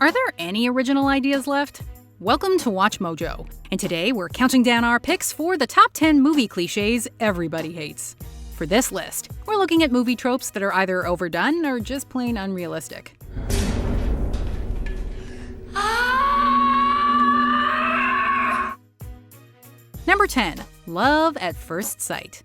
Are there any original ideas left? Welcome to WatchMojo, and today we're counting down our picks for the top 10 movie cliches everybody hates. For this list, we're looking at movie tropes that are either overdone or just plain unrealistic. Number 10. Love at First Sight.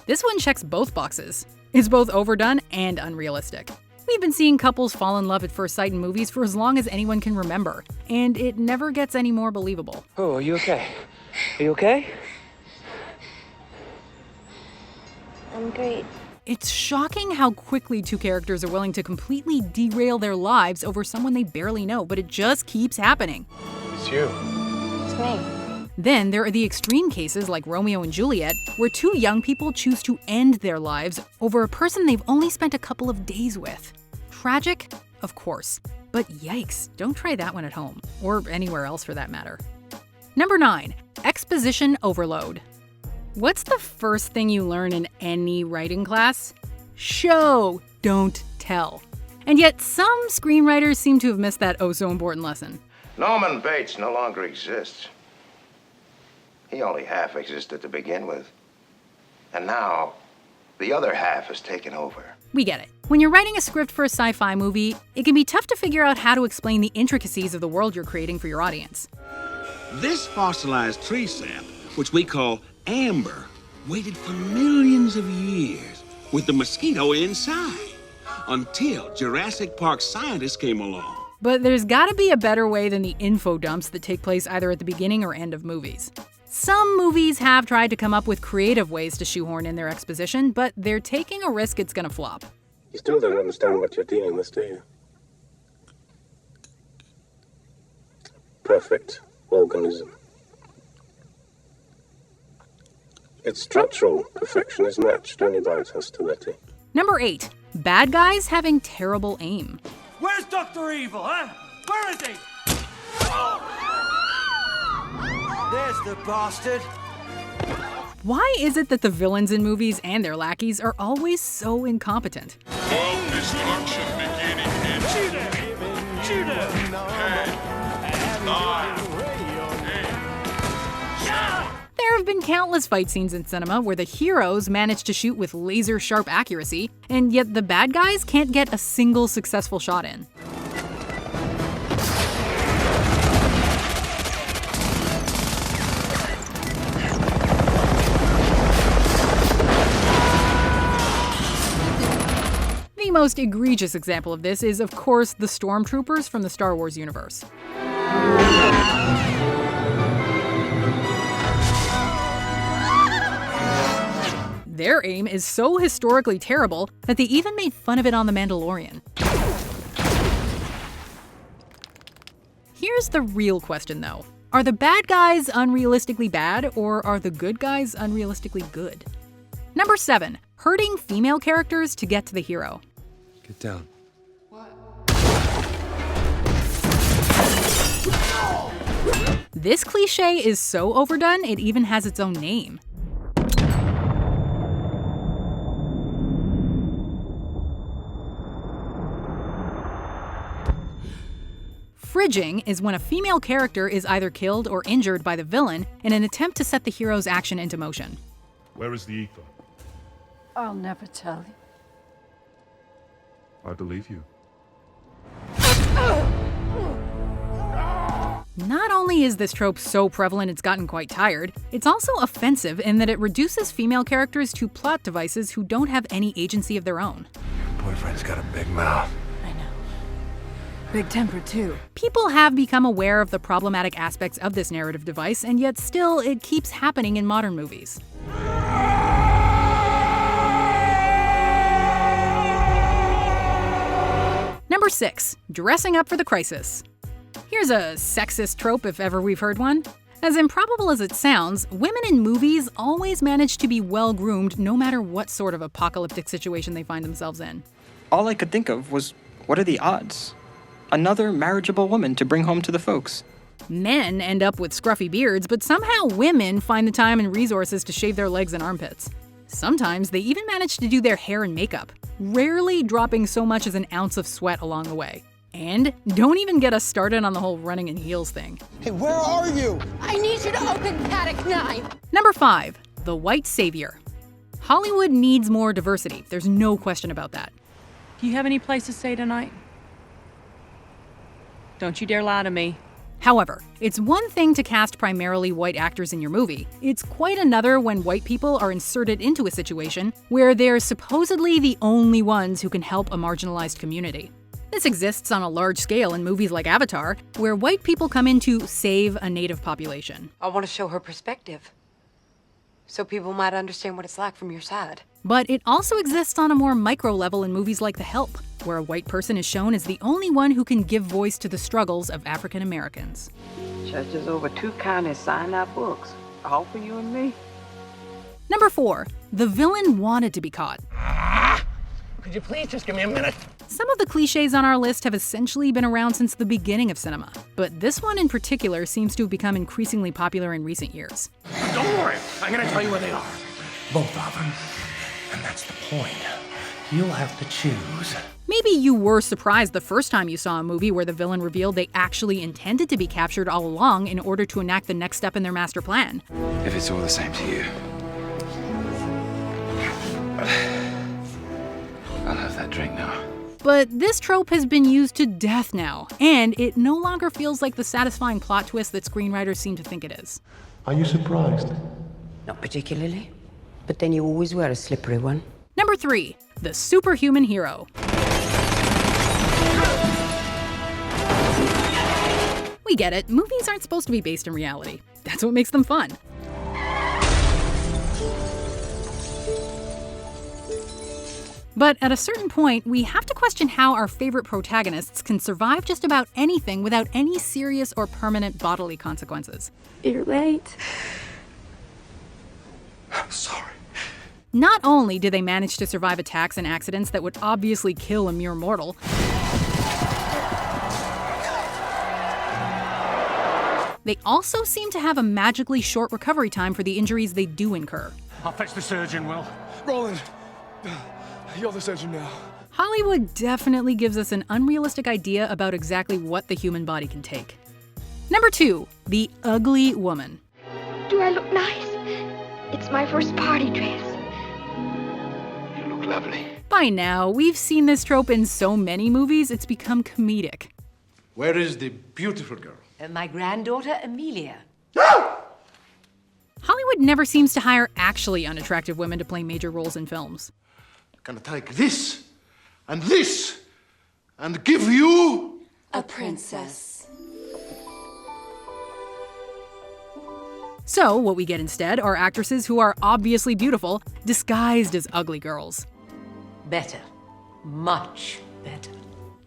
This one checks both boxes. It's both overdone and unrealistic. We've been seeing couples fall in love at first sight in movies for as long as anyone can remember, and it never gets any more believable. Oh, are you okay? Are you okay? I'm great. It's shocking how quickly two characters are willing to completely derail their lives over someone they barely know, but it just keeps happening. It's you. It's me. Then there are the extreme cases like Romeo and Juliet, where two young people choose to end their lives over a person they've only spent a couple of days with. Tragic? Of course. But yikes, don't try that one at home, or anywhere else for that matter. Number 9. Exposition overload. What's the first thing you learn in any writing class? Show, don't tell. And yet some screenwriters seem to have missed that oh-so-important lesson. Norman Bates no longer exists. He only half existed to begin with. And now, the other half has taken over. We get it. When you're writing a script for a sci-fi movie, it can be tough to figure out how to explain the intricacies of the world you're creating for your audience. This fossilized tree sap, which we call amber, waited for millions of years with the mosquito inside until Jurassic Park scientists came along. But there's gotta be a better way than the info dumps that take place either at the beginning or end of movies. Some movies have tried to come up with creative ways to shoehorn in their exposition, but they're taking a risk it's gonna flop. You still don't understand what you're dealing with, do you? Perfect organism. Its structural perfection is matched only by its hostility. Number 8. Bad guys having terrible aim. Where's Dr. Evil, huh? Where is he? There's the bastard. Why is it that the villains in movies and their lackeys are always so incompetent? Of destruction beginning in Shoot him! Shoot him! 10, 9, 8, 7. There have been countless fight scenes in cinema where the heroes manage to shoot with laser-sharp accuracy, and yet the bad guys can't get a single successful shot in. The most egregious example of this is, of course, the stormtroopers from the Star Wars universe. Their aim is so historically terrible that they even made fun of it on The Mandalorian. Here's the real question, though. Are the bad guys unrealistically bad, or are the good guys unrealistically good? Number 7. Hurting female characters to get to the hero. Get down. This cliche is so overdone, it even has its own name. Fridging is when a female character is either killed or injured by the villain in an attempt to set the hero's action into motion. Where is the ether? I'll never tell you. I believe you. Not only is this trope so prevalent it's gotten quite tired, it's also offensive in that it reduces female characters to plot devices who don't have any agency of their own. Boyfriend's got a big mouth. I know. Big temper, too. People have become aware of the problematic aspects of this narrative device, and yet still it keeps happening in modern movies. Number 6. Dressing up for the crisis. Here's a sexist trope if ever we've heard one. As improbable as it sounds, women in movies always manage to be well-groomed no matter what sort of apocalyptic situation they find themselves in. All I could think of was, what are the odds? Another marriageable woman to bring home to the folks. Men end up with scruffy beards, but somehow women find the time and resources to shave their legs and armpits. Sometimes they even manage to do their hair and makeup, rarely dropping so much as an ounce of sweat along the way. And don't even get us started on the whole running in heels thing. Hey, where are you? I need you to open Paddock 9. Number 5, the white savior. Hollywood needs more diversity. There's no question about that. Do you have any place to stay tonight? Don't you dare lie to me. However, it's one thing to cast primarily white actors in your movie. It's quite another when white people are inserted into a situation where they're supposedly the only ones who can help a marginalized community. This exists on a large scale in movies like Avatar, where white people come in to save a native population. I want to show her perspective, so people might understand what it's like from your side. But it also exists on a more micro level in movies like The Help, where a white person is shown as the only one who can give voice to the struggles of African Americans. Judges over 2 counties signed our books, all for you and me. Number 4, the villain wanted to be caught. Could you please just give me a minute? Some of the cliches on our list have essentially been around since the beginning of cinema, but this one in particular seems to have become increasingly popular in recent years. Don't worry, I'm gonna tell you where they are. Both of them. And that's the point. You'll have to choose. Maybe you were surprised the first time you saw a movie where the villain revealed they actually intended to be captured all along in order to enact the next step in their master plan. If it's all the same to you, I'll have that drink now. But this trope has been used to death now, and it no longer feels like the satisfying plot twist that screenwriters seem to think it is. Are you surprised? Not particularly, but then you always wear a slippery one. Number 3, the superhuman hero. We get it, movies aren't supposed to be based in reality. That's what makes them fun. But at a certain point, we have to question how our favorite protagonists can survive just about anything without any serious or permanent bodily consequences. You're late. I'm sorry. Not only do they manage to survive attacks and accidents that would obviously kill a mere mortal, they also seem to have a magically short recovery time for the injuries they do incur. I'll fetch the surgeon, Will. Roland, you're the surgeon now. Hollywood definitely gives us an unrealistic idea about exactly what the human body can take. Number 2, the ugly woman. Do I look nice? It's my first party dress. You look lovely. By now, we've seen this trope in so many movies, it's become comedic. Where is the beautiful girl? My granddaughter, Amelia. Hollywood never seems to hire actually unattractive women to play major roles in films. Gonna take this and give you a princess. So, what we get instead are actresses who are obviously beautiful, disguised as ugly girls. Better. Much better.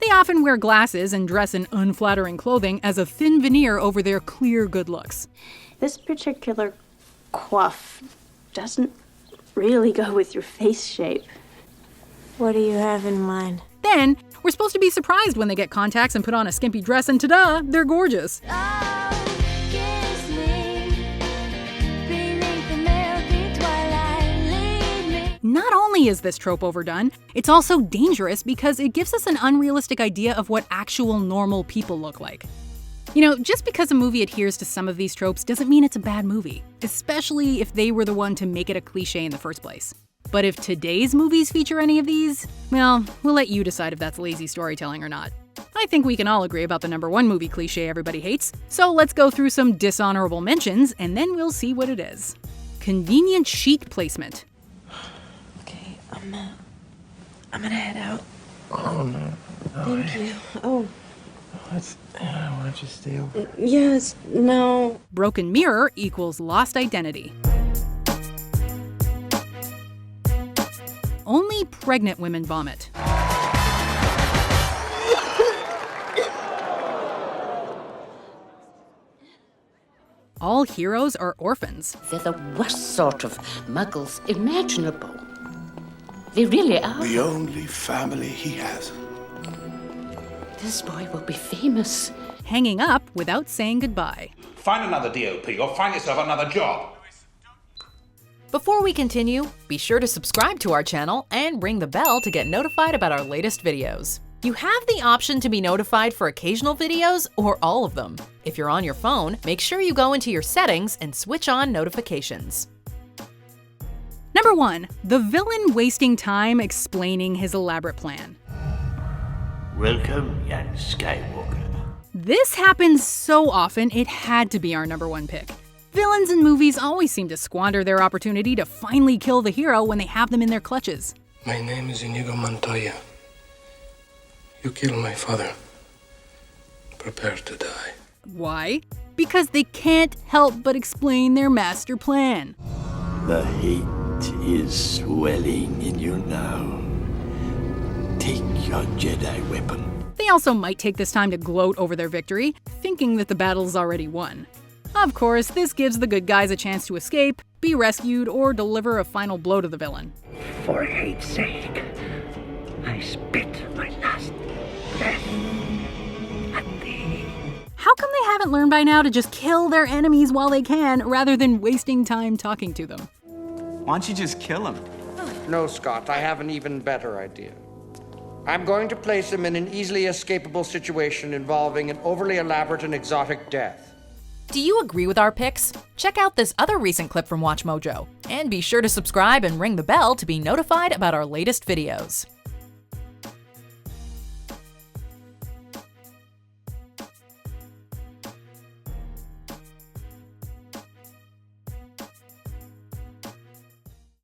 They often wear glasses and dress in unflattering clothing as a thin veneer over their clear good looks. This particular coif doesn't really go with your face shape. What do you have in mind? Then, we're supposed to be surprised when they get contacts and put on a skimpy dress, and ta-da, they're gorgeous. Not only is this trope overdone, it's also dangerous because it gives us an unrealistic idea of what actual normal people look like. You know, just because a movie adheres to some of these tropes doesn't mean it's a bad movie, especially if they were the one to make it a cliche in the first place. But if today's movies feature any of these, well, we'll let you decide if that's lazy storytelling or not. I think we can all agree about the number 1 movie cliche everybody hates, so let's go through some dishonorable mentions and then we'll see what it is. Convenient sheet placement. Okay, I'm gonna head out. Oh, no. Thank you. Oh. Why don't you stay over? Yes, no. Broken mirror equals lost identity. Only pregnant women vomit. All heroes are orphans. They're the worst sort of muggles imaginable. They really are. The only family he has. This boy will be famous. Hanging up without saying goodbye. Find another DOP or find yourself another job. Before we continue, be sure to subscribe to our channel and ring the bell to get notified about our latest videos. You have the option to be notified for occasional videos or all of them. If you're on your phone, make sure you go into your settings and switch on notifications. Number 1. The villain wasting time explaining his elaborate plan. Welcome, young Skywalker. This happens so often, it had to be our number 1 pick. Villains in movies always seem to squander their opportunity to finally kill the hero when they have them in their clutches. My name is Inigo Montoya. You killed my father. Prepare to die. Why? Because they can't help but explain their master plan. The hate is swelling in you now. Take your Jedi weapon. They also might take this time to gloat over their victory, thinking that the battle's already won. Of course, this gives the good guys a chance to escape, be rescued, or deliver a final blow to the villain. For hate's sake, I spit my last breath at thee. How come they haven't learned by now to just kill their enemies while they can, rather than wasting time talking to them? Why don't you just kill him? No, Scott, I have an even better idea. I'm going to place him in an easily escapable situation involving an overly elaborate and exotic death. Do you agree with our picks? Check out this other recent clip from WatchMojo, and be sure to subscribe and ring the bell to be notified about our latest videos.